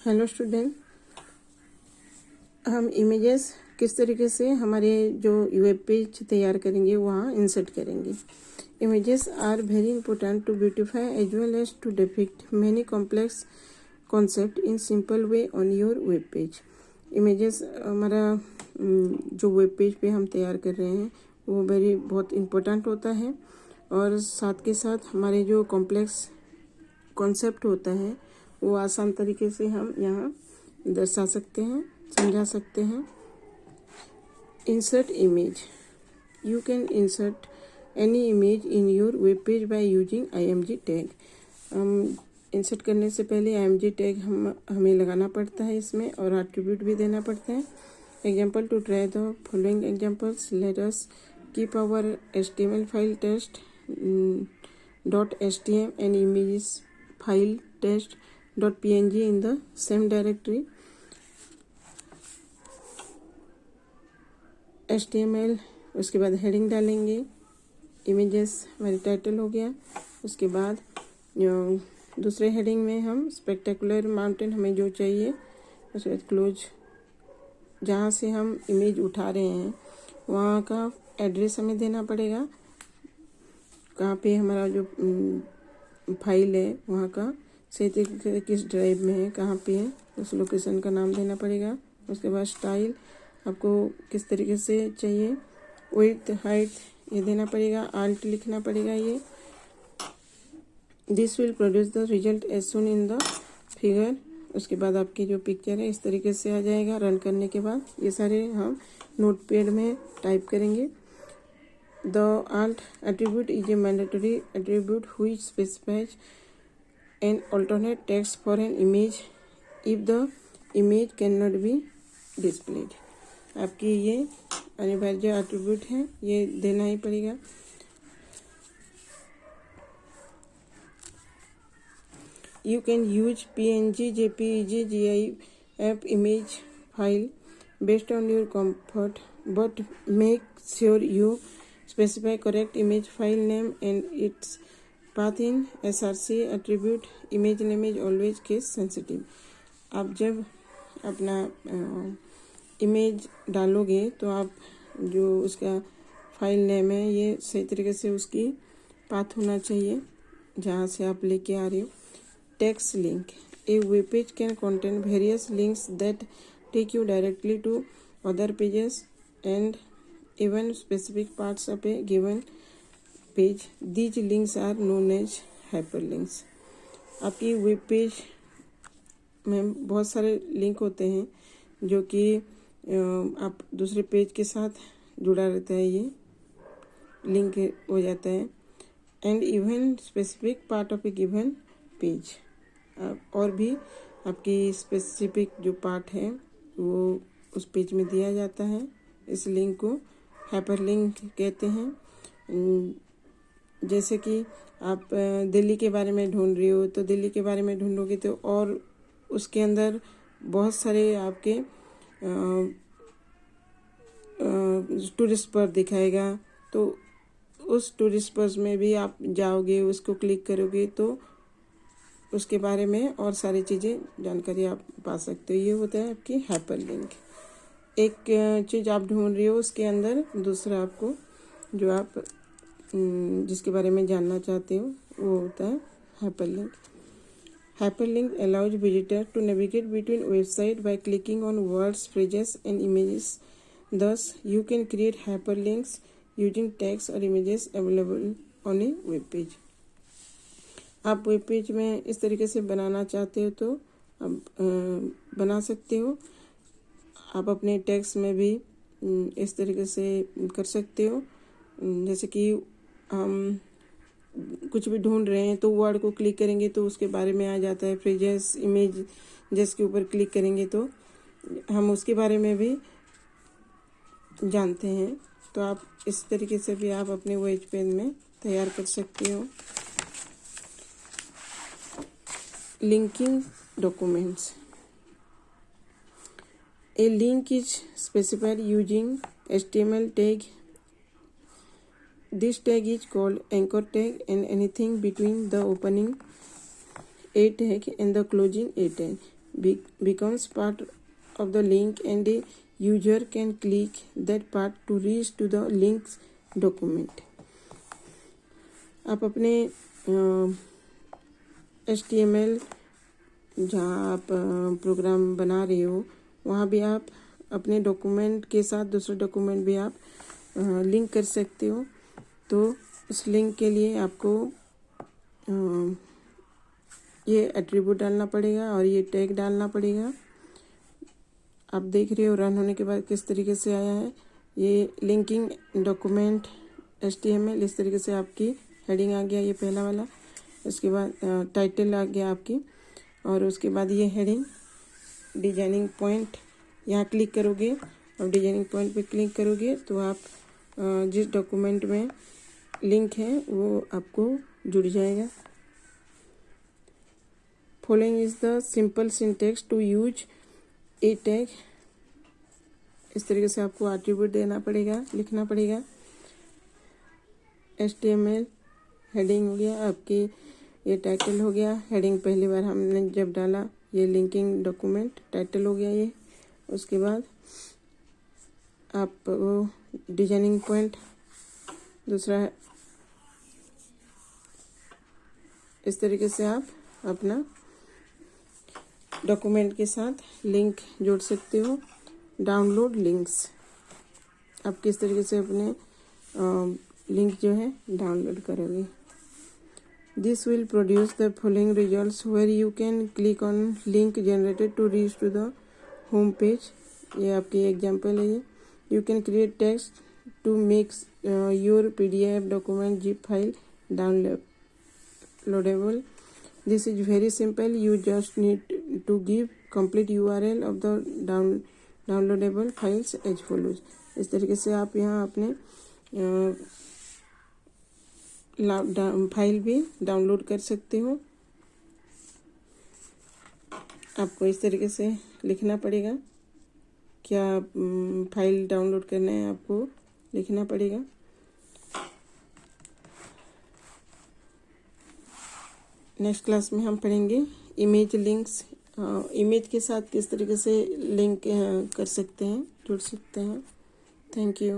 Hello student, हम images किस तरीके से हमारे जो वेब पेज तैयार करेंगे वहाँ इंसर्ट करेंगे। Images are very important to beautify as well as to depict many complex concept in simple way on your web page. Images हमारा जो वेब पेज पे हम तैयार कर रहे हैं वो बहुत इम्पोर्टेंट होता है, और साथ के साथ हमारे जो कॉम्प्लेक्स कॉन्सेप्ट होता है वो आसान तरीके से हम यहाँ दर्शा सकते हैं, समझा सकते हैं। Insert image, you can insert any image in your web page by using IMG tag. हम इंसर्ट करने से पहले IMG टैग हमें लगाना पड़ता है इसमें, और एट्रीब्यूट भी देना पड़ता है। Example, to try the following examples let us keep our HTML file test .htm and images file test.png in the same directory. HTML, उसके बाद हेडिंग डालेंगे, इमेजेस हमारी टाइटल हो गया। उसके बाद दूसरे हेडिंग में हम स्पेक्टेकुलर माउंटेन हमें जो चाहिए, उसके बाद क्लोज, जहाँ से हम इमेज उठा रहे हैं वहाँ का एड्रेस हमें देना पड़ेगा, कहाँ पे हमारा जो फाइल है वहाँ का सही तरीके से किस ड्राइव में है, कहाँ पे है, उस लोकेशन का नाम देना पड़ेगा। उसके बाद स्टाइल आपको किस तरीके से चाहिए, विड्थ हाइट ये देना पड़ेगा, आल्ट लिखना पड़ेगा ये। This will produce the result as shown in the figure. उसके बाद आपकी जो पिक्चर है इस तरीके से आ जाएगा। रन करने के बाद ये सारे हम नोटपैड में टाइप करेंगे। The alt attribute is a mandatory attribute which specifies an alternate text for an image if the image cannot be displayed. आपकी ये अनिवार्य एट्रीब्यूट है, ये देना ही पड़ेगा। You can use PNG, JPEG, GIF image file based on your comfort, but make sure you specify correct image file name and its path in src attribute. Image name is always case sensitive. आप जब अपना image डालोगे तो आप जो उसका file name है ये सही तरीके से उसकी पाथ होना चाहिए जहाँ से आप लेके आ रहे हो। Text link, A web page can contain various links that take you directly to other pages and even specific parts of a given page. These links are known as hyperlinks. आपकी web page में बहुत सारे link होते हैं जो कि आप दूसरे पेज के साथ जुड़ा रहता है, ये लिंक हो जाता है। And even specific part of A given page, और भी आपकी स्पेसिफिक जो पार्ट है वो उस पेज में दिया जाता है। इस लिंक को हाइपरलिंक कहते हैं। जैसे कि आप दिल्ली के बारे में ढूंढ रही हो तो दिल्ली के बारे में ढूंढोगे तो और उसके अंदर बहुत सारे आपके टूरिस्ट स्पॉट दिखाएगा, तो उस टूरिस्ट स्पॉट में भी आप जाओगे, उसको क्लिक करोगे तो उसके बारे में और सारी चीज़ें जानकारी आप पा सकते हो। ये होता है आपकी हाइपरलिंक। एक चीज़ आप ढूंढ रही हो उसके अंदर दूसरा आपको जो आप जिसके बारे में जानना चाहते हो वो होता है hyperlink. Hyperlink allows visitor to navigate between website by clicking on words, phrases and images. Thus you can create hyperlinks using text और images available on a web page. आप वेब पेज में इस तरीके से बनाना चाहते हो तो आप बना सकते हो। आप अपने टेक्स्ट में भी इस तरीके से कर सकते हो। जैसे कि हम कुछ भी ढूंढ रहे हैं तो वर्ड को क्लिक करेंगे तो उसके बारे में आ जाता है। फ्रेजेस, इमेज जिसके ऊपर क्लिक करेंगे तो हम उसके बारे में भी जानते हैं। तो आप इस तरीके से भी आप अपने वेब पेज में तैयार कर सकते हो। Linking documents, a link is specified using HTML tag. This tag is called anchor tag, and anything between the opening a tag and the closing a tag becomes part of the link and a user can click that part to reach to the link's document. आप अपने HTML जहाँ आप programme बना रहे हो वहाँ भी आप अपने डॉक्यूमेंट के साथ दूसरे डॉक्यूमेंट भी आप लिंक कर सकते हो। तो उस लिंक के लिए आपको ये एट्रीब्यूट डालना पड़ेगा और ये टैग डालना पड़ेगा। आप देख रहे हो रन होने के बाद किस तरीके से आया है। ये लिंकिंग डॉक्यूमेंट HTML, इस तरीके से आपकी हेडिंग आ गया, ये पहला वाला। उसके बाद टाइटल आ गया आपकी, और उसके बाद ये हेडिंग, डिजाइनिंग पॉइंट, यहाँ क्लिक करोगे और डिजाइनिंग पॉइंट पे क्लिक करोगे तो आप जिस डॉक्यूमेंट में लिंक है वो आपको जुड़ जाएगा। Following is the simple syntax to use a tag. इस तरीके से आपको एट्रीब्यूट देना पड़ेगा, लिखना पड़ेगा। HTML हेडिंग हो गया आपकी, ये टाइटल हो गया। हेडिंग पहली बार हमने जब डाला, ये लिंकिंग डॉक्यूमेंट टाइटल हो गया ये। उसके बाद आप डिजाइनिंग पॉइंट दूसरा, इस तरीके से आप अपना डॉक्यूमेंट के साथ लिंक जोड़ सकते हो। डाउनलोड लिंक्स, आप किस तरीके से अपने लिंक जो है डाउनलोड करोगे। This will produce the following results where you can click on link generated to reach to the home page. ये आपकी एग्जांपल है। ये you can create text to make your PDF document zip file downloadable. This is very simple. You just need to give complete URL of the downloadable files as follows. इस तरीके से आप यहाँ अपने फाइल भी download कर सकते हो। आपको इस तरीके से लिखना पड़ेगा, क्या फाइल डाउनलोड करना है आपको लिखना पड़ेगा। नेक्स्ट क्लास में हम पढ़ेंगे इमेज लिंक्स, इमेज के साथ किस तरीके से लिंक कर सकते हैं, जुड़ सकते हैं। Thank you.